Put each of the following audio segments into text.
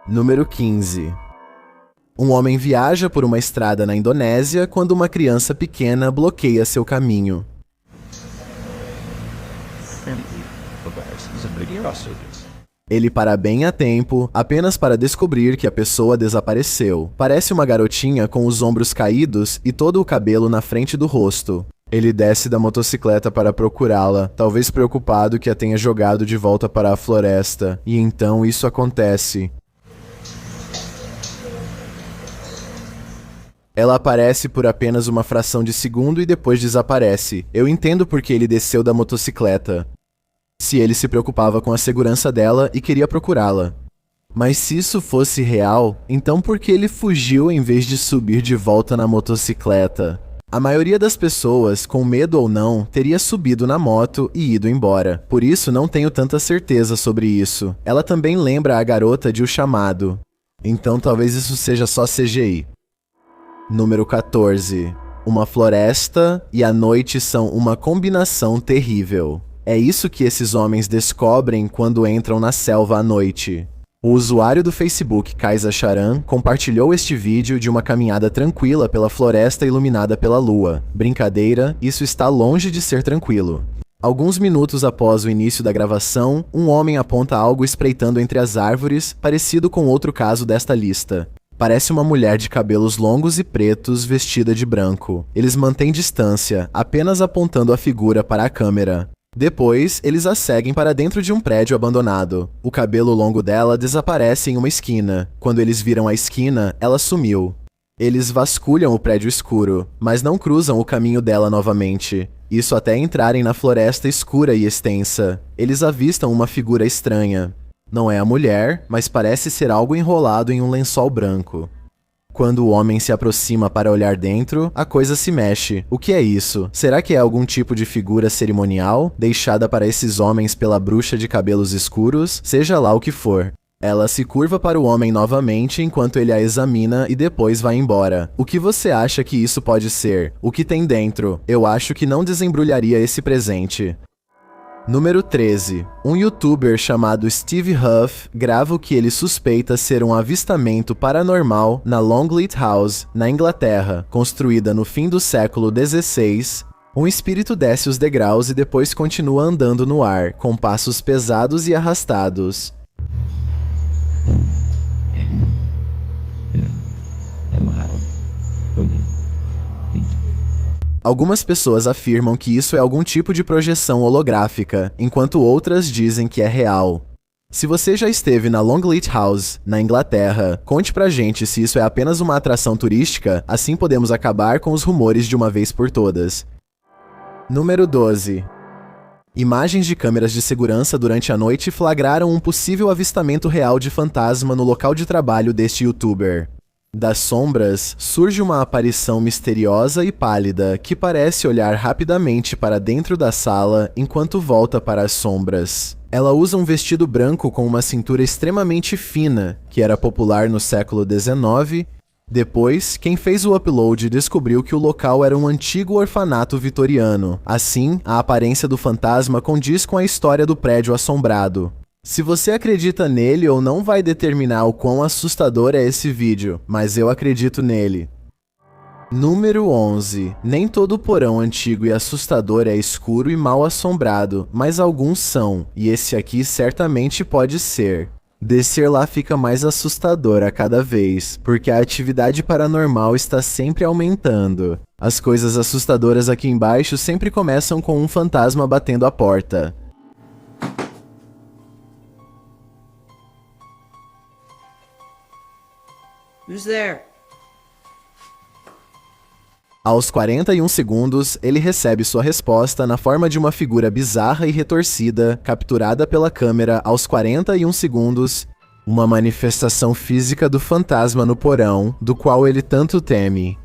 Número 15. Um homem viaja por uma estrada na Indonésia quando uma criança pequena bloqueia seu caminho. Ele para bem a tempo, apenas para descobrir que a pessoa desapareceu. Parece uma garotinha com os ombros caídos e todo o cabelo na frente do rosto. Ele desce da motocicleta para procurá-la, talvez preocupado que a tenha jogado de volta para a floresta. E então isso acontece. Ela aparece por apenas uma fração de segundo e depois desaparece. Eu entendo porque ele desceu da motocicleta. Se ele se preocupava com a segurança dela e queria procurá-la. Mas se isso fosse real, então por que ele fugiu em vez de subir de volta na motocicleta? A maioria das pessoas, com medo ou não, teria subido na moto e ido embora. Por isso não tenho tanta certeza sobre isso. Ela também lembra a garota de O Chamado. Então talvez isso seja só CGI. Número 14. Uma floresta e a noite são uma combinação terrível. É isso que esses homens descobrem quando entram na selva à noite. O usuário do Facebook Kaisa Charan compartilhou este vídeo de uma caminhada tranquila pela floresta iluminada pela lua. Brincadeira, isso está longe de ser tranquilo. Alguns minutos após o início da gravação, um homem aponta algo espreitando entre as árvores, parecido com outro caso desta lista. Parece uma mulher de cabelos longos e pretos vestida de branco. Eles mantêm distância, apenas apontando a figura para a câmera. Depois, eles a seguem para dentro de um prédio abandonado. O cabelo longo dela desaparece em uma esquina. Quando eles viram a esquina, ela sumiu. Eles vasculham o prédio escuro, mas não cruzam o caminho dela novamente. Isso até entrarem na floresta escura e extensa. Eles avistam uma figura estranha. Não é a mulher, mas parece ser algo enrolado em um lençol branco. Quando o homem se aproxima para olhar dentro, a coisa se mexe. O que é isso? Será que é algum tipo de figura cerimonial, deixada para esses homens pela bruxa de cabelos escuros? Seja lá o que for. Ela se curva para o homem novamente enquanto ele a examina e depois vai embora. O que você acha que isso pode ser? O que tem dentro? Eu acho que não desembrulharia esse presente. Número 13. Um youtuber chamado Steve Huff grava o que ele suspeita ser um avistamento paranormal na Longleat House, na Inglaterra, construída no fim do século XVI. Um espírito desce os degraus e depois continua andando no ar, com passos pesados e arrastados. Algumas pessoas afirmam que isso é algum tipo de projeção holográfica, enquanto outras dizem que é real. Se você já esteve na Longleat House, na Inglaterra, conte pra gente se isso é apenas uma atração turística, assim podemos acabar com os rumores de uma vez por todas. Número 12. Imagens de câmeras de segurança durante a noite flagraram um possível avistamento real de fantasma no local de trabalho deste youtuber. Das sombras, surge uma aparição misteriosa e pálida que parece olhar rapidamente para dentro da sala enquanto volta para as sombras. Ela usa um vestido branco com uma cintura extremamente fina, que era popular no século XIX. Depois, quem fez o upload descobriu que o local era um antigo orfanato vitoriano. Assim, a aparência do fantasma condiz com a história do prédio assombrado. Se você acredita nele ou não vai determinar o quão assustador é esse vídeo, mas eu acredito nele. Número 11. Nem todo porão antigo e assustador é escuro e mal assombrado, mas alguns são, e esse aqui certamente pode ser. Descer lá fica mais assustador a cada vez, porque a atividade paranormal está sempre aumentando. As coisas assustadoras aqui embaixo sempre começam com um fantasma batendo a porta. Who's there? Aos 41 segundos, ele recebe sua resposta na forma de uma figura bizarra e retorcida, capturada pela câmera aos 41 segundos, uma manifestação física do fantasma no porão, do qual ele tanto teme.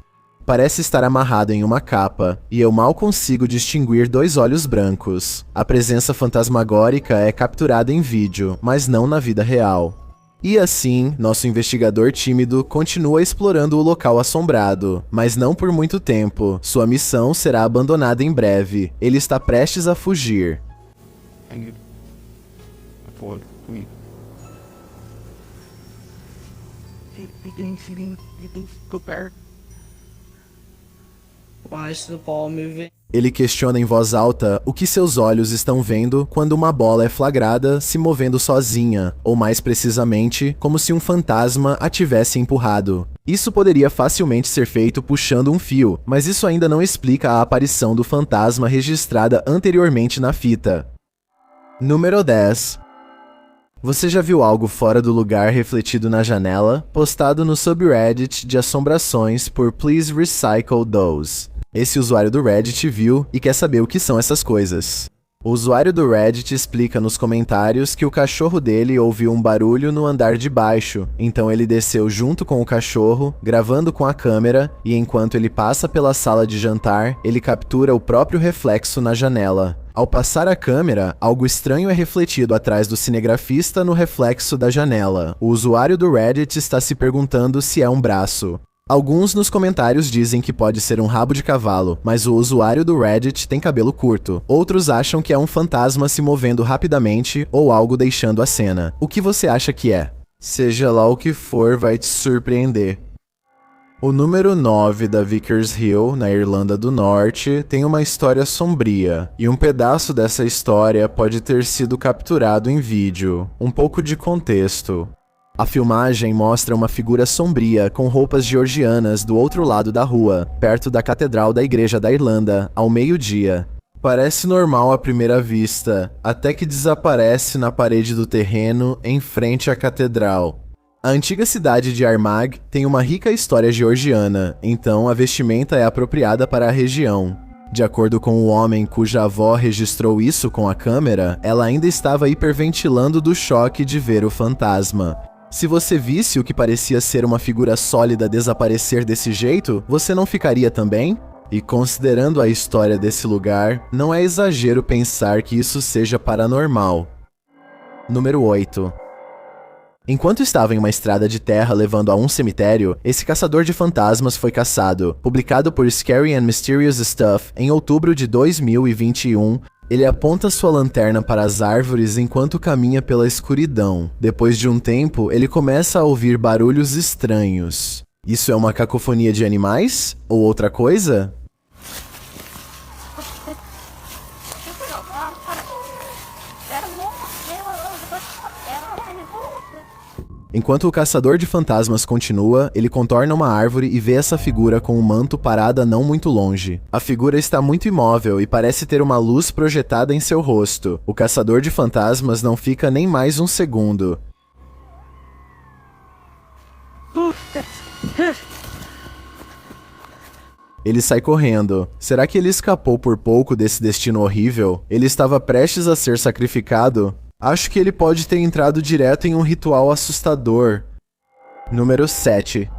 Parece estar amarrado em uma capa, e eu mal consigo distinguir dois olhos brancos. A presença fantasmagórica é capturada em vídeo, mas não na vida real. E assim, nosso investigador tímido continua explorando o local assombrado, mas não por muito tempo. Sua missão será abandonada em breve. Ele está prestes a fugir. Watch the ball moving. Ele questiona em voz alta o que seus olhos estão vendo quando uma bola é flagrada se movendo sozinha, ou mais precisamente, como se um fantasma a tivesse empurrado. Isso poderia facilmente ser feito puxando um fio, mas isso ainda não explica a aparição do fantasma registrada anteriormente na fita. Número 10. Você já viu algo fora do lugar refletido na janela? Postado no subreddit de assombrações por Please Recycle Those. Esse usuário do Reddit viu e quer saber o que são essas coisas. O usuário do Reddit explica nos comentários que o cachorro dele ouviu um barulho no andar de baixo, então ele desceu junto com o cachorro, gravando com a câmera, e enquanto ele passa pela sala de jantar, ele captura o próprio reflexo na janela. Ao passar a câmera, algo estranho é refletido atrás do cinegrafista no reflexo da janela. O usuário do Reddit está se perguntando se é um braço. Alguns nos comentários dizem que pode ser um rabo de cavalo, mas o usuário do Reddit tem cabelo curto. Outros acham que é um fantasma se movendo rapidamente ou algo deixando a cena. O que você acha que é? Seja lá o que for, vai te surpreender. O número 9 da Vickers Hill, na Irlanda do Norte, tem uma história sombria, e um pedaço dessa história pode ter sido capturado em vídeo. Um pouco de contexto. A filmagem mostra uma figura sombria com roupas georgianas do outro lado da rua, perto da Catedral da Igreja da Irlanda, ao meio-dia. Parece normal à primeira vista, até que desaparece na parede do terreno em frente à catedral. A antiga cidade de Armagh tem uma rica história georgiana, então a vestimenta é apropriada para a região. De acordo com o homem cuja avó registrou isso com a câmera, ela ainda estava hiperventilando do choque de ver o fantasma. Se você visse o que parecia ser uma figura sólida desaparecer desse jeito, você não ficaria também? E considerando a história desse lugar, não é exagero pensar que isso seja paranormal. Número 8. Enquanto estava em uma estrada de terra levando a um cemitério, esse caçador de fantasmas foi caçado. Publicado por Scary and Mysterious Stuff em outubro de 2021, ele aponta sua lanterna para as árvores enquanto caminha pela escuridão. Depois de um tempo, ele começa a ouvir barulhos estranhos. Isso é uma cacofonia de animais? Ou outra coisa? Enquanto o caçador de fantasmas continua, ele contorna uma árvore e vê essa figura com um manto parada não muito longe. A figura está muito imóvel e parece ter uma luz projetada em seu rosto. O caçador de fantasmas não fica nem mais um segundo. Ele sai correndo. Será que ele escapou por pouco desse destino horrível? Ele estava prestes a ser sacrificado? Acho que ele pode ter entrado direto em um ritual assustador. Número 7.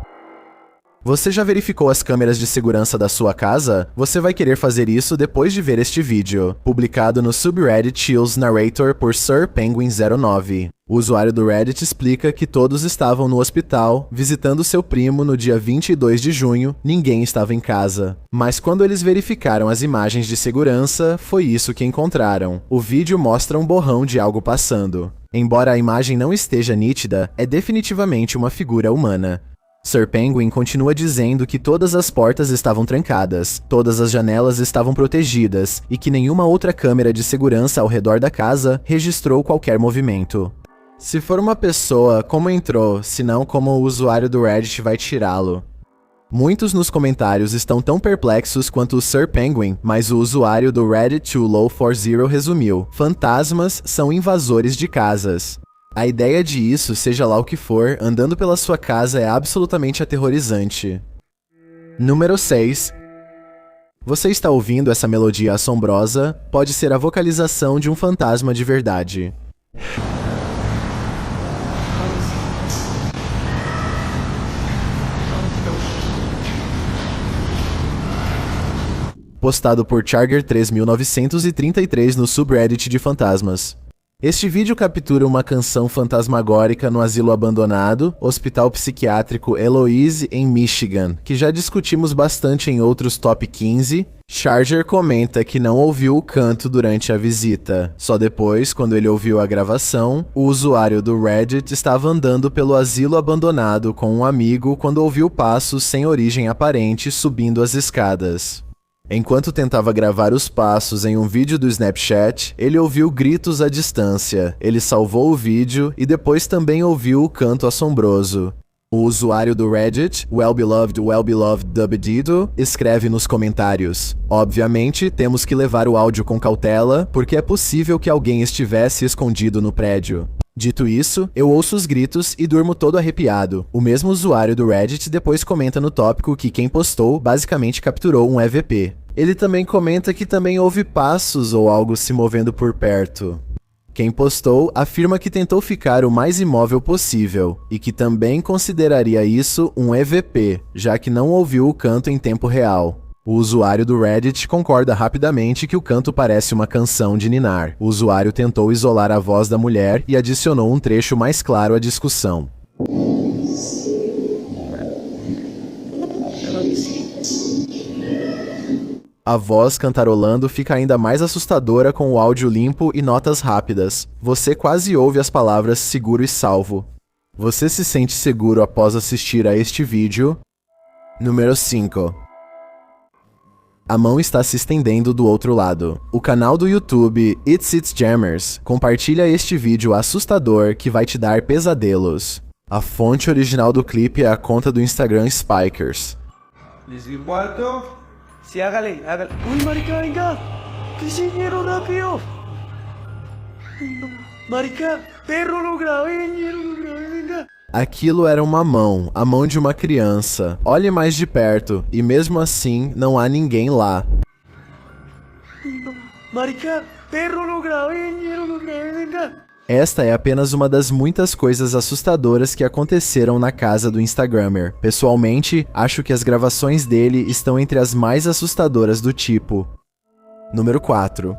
Você já verificou as câmeras de segurança da sua casa? Você vai querer fazer isso depois de ver este vídeo, publicado no subreddit Chills Narrator por Sir Penguin09. O usuário do Reddit explica que todos estavam no hospital, visitando seu primo no dia 22 de junho, ninguém estava em casa. Mas quando eles verificaram as imagens de segurança, foi isso que encontraram. O vídeo mostra um borrão de algo passando. Embora a imagem não esteja nítida, é definitivamente uma figura humana. Sir Penguin continua dizendo que todas as portas estavam trancadas, todas as janelas estavam protegidas e que nenhuma outra câmera de segurança ao redor da casa registrou qualquer movimento. Se for uma pessoa, como entrou, se não como o usuário do Reddit vai tirá-lo? Muitos nos comentários estão tão perplexos quanto o Sir Penguin, mas o usuário do Reddit 2Low40 resumiu: fantasmas são invasores de casas. A ideia de isso, seja lá o que for, andando pela sua casa é absolutamente aterrorizante. Número 6. Você está ouvindo essa melodia assombrosa? Pode ser a vocalização de um fantasma de verdade. Postado por Charger 3933 no subreddit de fantasmas. Este vídeo captura uma canção fantasmagórica no asilo abandonado, Hospital Psiquiátrico Eloise, em Michigan, que já discutimos bastante em outros Top 15. Charger comenta que não ouviu o canto durante a visita. Só depois, quando ele ouviu a gravação, o usuário do Reddit estava andando pelo asilo abandonado com um amigo quando ouviu passos sem origem aparente subindo as escadas. Enquanto tentava gravar os passos em um vídeo do Snapchat, ele ouviu gritos à distância. Ele salvou o vídeo e depois também ouviu o canto assombroso. O usuário do Reddit, Wellbeloved Dubdido, escreve nos comentários: obviamente, temos que levar o áudio com cautela, porque é possível que alguém estivesse escondido no prédio. Dito isso, eu ouço os gritos e durmo todo arrepiado. O mesmo usuário do Reddit depois comenta no tópico que quem postou basicamente capturou um EVP. Ele também comenta que também houve passos ou algo se movendo por perto. Quem postou afirma que tentou ficar o mais imóvel possível e que também consideraria isso um EVP, já que não ouviu o canto em tempo real. O usuário do Reddit concorda rapidamente que o canto parece uma canção de ninar. O usuário tentou isolar a voz da mulher e adicionou um trecho mais claro à discussão. A voz cantarolando fica ainda mais assustadora com o áudio limpo e notas rápidas. Você quase ouve as palavras seguro e salvo. Você se sente seguro após assistir a este vídeo? Número 5. A mão está se estendendo do outro lado. O canal do YouTube It's Jammers compartilha este vídeo assustador que vai te dar pesadelos. A fonte original do clipe é a conta do Instagram Spikers. Sí, hágale. Uy, marica, venga. Que dinheiro rápido. No, marica, perro no grave, venga. Aquilo era uma mão, a mão de uma criança. Olhe mais de perto, e mesmo assim, não há ninguém lá. Marica, perro no grave, venga. Esta é apenas uma das muitas coisas assustadoras que aconteceram na casa do Instagrammer. Pessoalmente, acho que as gravações dele estão entre as mais assustadoras do tipo. Número 4.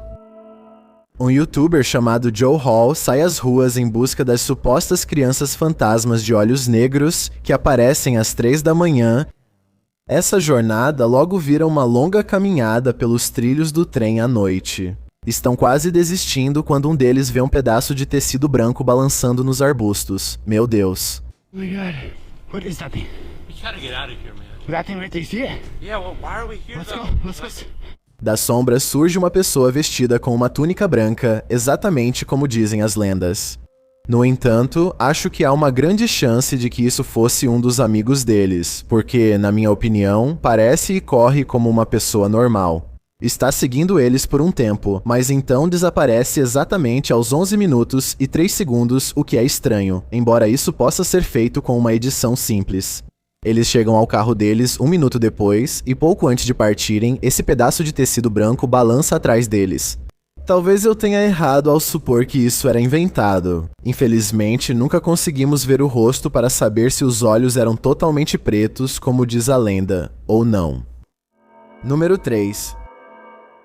Um youtuber chamado Joe Hall sai às ruas em busca das supostas crianças fantasmas de olhos negros que aparecem às 3 da manhã. Essa jornada logo vira uma longa caminhada pelos trilhos do trem à noite. Estão quase desistindo quando um deles vê um pedaço de tecido branco balançando nos arbustos. Meu Deus. Oh my god. What is that thing? We gotta get out of here, man. That thing right there, you see it? Yeah, well, why are we here, Let's though? go, let's go. Das sombras surge uma pessoa vestida com uma túnica branca, exatamente como dizem as lendas. No entanto, acho que há uma grande chance de que isso fosse um dos amigos deles, porque, na minha opinião, parece e corre como uma pessoa normal. Está seguindo eles por um tempo, mas então desaparece exatamente aos 11 minutos e 3 segundos, o que é estranho, embora isso possa ser feito com uma edição simples. Eles chegam ao carro deles 1 minuto depois, e pouco antes de partirem, esse pedaço de tecido branco balança atrás deles. Talvez eu tenha errado ao supor que isso era inventado. Infelizmente, nunca conseguimos ver o rosto para saber se os olhos eram totalmente pretos, como diz a lenda, ou não. Número 3.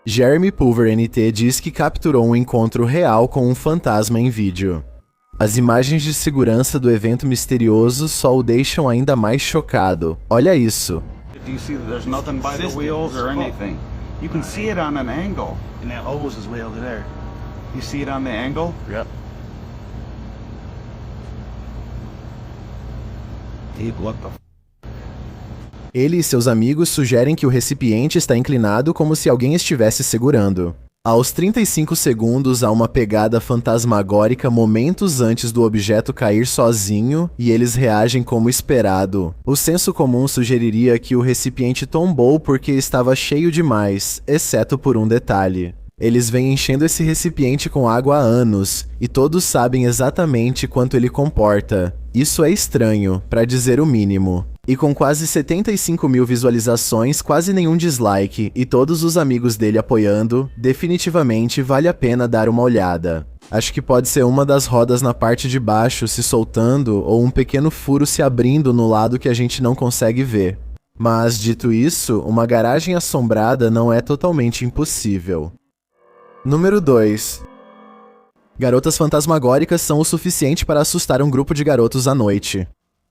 Jeremy Pulver NT diz que capturou um encontro real com um fantasma em vídeo. As imagens de segurança do evento misterioso só o deixam ainda mais chocado. Olha isso. Do you see that there's nothing by the wheels or anything? You can see it on an angle. And that hose is way over there. You see it on the angle? Yep. Dude, what the f***? Ele e seus amigos sugerem que o recipiente está inclinado como se alguém estivesse segurando. Aos 35 segundos há uma pegada fantasmagórica momentos antes do objeto cair sozinho e eles reagem como esperado. O senso comum sugeriria que o recipiente tombou porque estava cheio demais, exceto por um detalhe. Eles vêm enchendo esse recipiente com água há anos, e todos sabem exatamente quanto ele comporta. Isso é estranho, para dizer o mínimo. E com quase 75 mil visualizações, quase nenhum dislike, e todos os amigos dele apoiando, definitivamente vale a pena dar uma olhada. Acho que pode ser uma das rodas na parte de baixo se soltando, ou um pequeno furo se abrindo no lado que a gente não consegue ver. Mas, dito isso, uma garagem assombrada não é totalmente impossível. Número 2. Garotas fantasmagóricas são o suficiente para assustar um grupo de garotos à noite.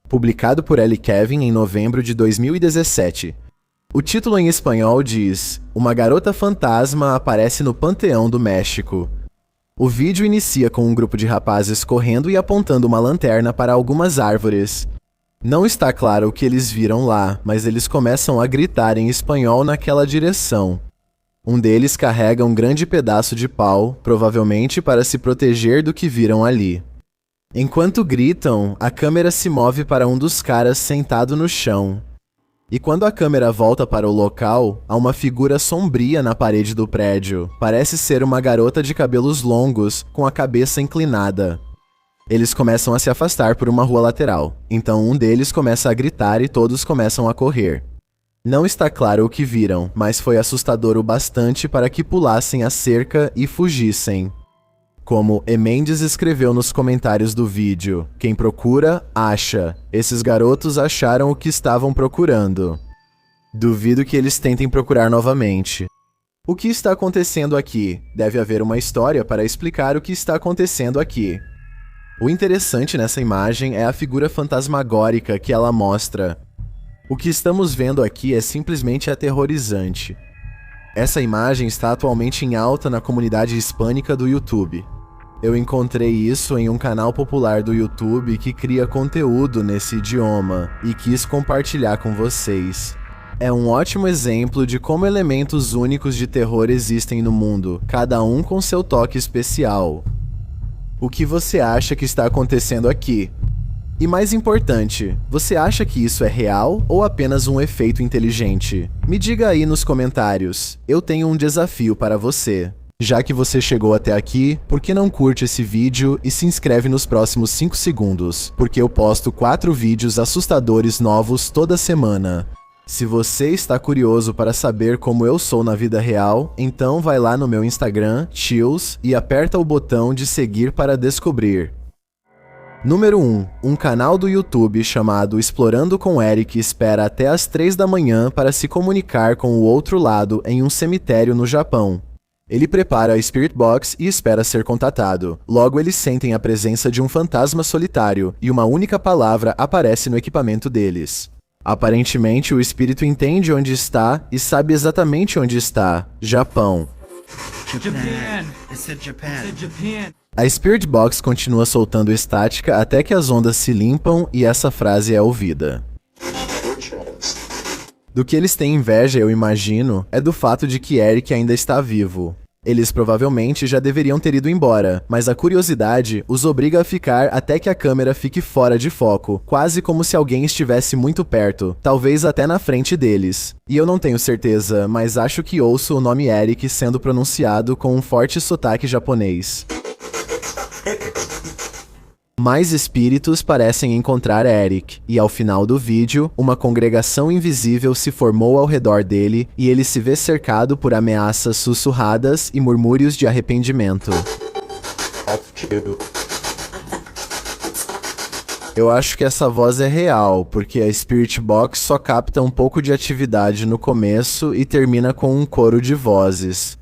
Publicado por Ellie Kevin em novembro de 2017. O título em espanhol diz: Uma garota fantasma aparece no Panteão do México. O vídeo inicia com um grupo de rapazes correndo e apontando uma lanterna para algumas árvores. Não está claro o que eles viram lá, mas eles começam a gritar em espanhol naquela direção. Um deles carrega um grande pedaço de pau, provavelmente para se proteger do que viram ali. Enquanto gritam, a câmera se move para um dos caras sentado no chão. E quando a câmera volta para o local, há uma figura sombria na parede do prédio. Parece ser uma garota de cabelos longos, com a cabeça inclinada. Eles começam a se afastar por uma rua lateral. Então um deles começa a gritar e todos começam a correr. Não está claro o que viram, mas foi assustador o bastante para que pulassem a cerca e fugissem. Como E. Mendes escreveu nos comentários do vídeo, quem procura, acha. Esses garotos acharam o que estavam procurando. Duvido que eles tentem procurar novamente. O que está acontecendo aqui? Deve haver uma história para explicar o que está acontecendo aqui. O interessante nessa imagem é a figura fantasmagórica que ela mostra. O que estamos vendo aqui é simplesmente aterrorizante. Essa imagem está atualmente em alta na comunidade hispânica do YouTube. Eu encontrei isso em um canal popular do YouTube que cria conteúdo nesse idioma e quis compartilhar com vocês. É um ótimo exemplo de como elementos únicos de terror existem no mundo, cada um com seu toque especial. O que você acha que está acontecendo aqui? E mais importante, você acha que isso é real ou apenas um efeito inteligente? Me diga aí nos comentários. Eu tenho um desafio para você. Já que você chegou até aqui, por que não curte esse vídeo e se inscreve nos próximos 5 segundos? Porque eu posto 4 vídeos assustadores novos toda semana. Se você está curioso para saber como eu sou na vida real, então vai lá no meu Instagram, Chills, e aperta o botão de seguir para descobrir. Número 1. Um canal do YouTube chamado Explorando com Eric espera até às 3 da manhã para se comunicar com o outro lado em um cemitério no Japão. Ele prepara a Spirit Box e espera ser contatado. Logo eles sentem a presença de um fantasma solitário e uma única palavra aparece no equipamento deles. Aparentemente, o espírito entende onde está e sabe exatamente onde está: Japão. Japan. It said Japan. Japan. A Spirit Box continua soltando estática até que as ondas se limpam e essa frase é ouvida. Do que eles têm inveja, eu imagino, é do fato de que Eric ainda está vivo. Eles provavelmente já deveriam ter ido embora, mas a curiosidade os obriga a ficar até que a câmera fique fora de foco, quase como se alguém estivesse muito perto, talvez até na frente deles. E eu não tenho certeza, mas acho que ouço o nome Eric sendo pronunciado com um forte sotaque japonês. Mais espíritos parecem encontrar Eric, e ao final do vídeo, uma congregação invisível se formou ao redor dele e ele se vê cercado por ameaças sussurradas e murmúrios de arrependimento. Eu acho que essa voz é real, porque a Spirit Box só capta um pouco de atividade no começo e termina com um coro de vozes.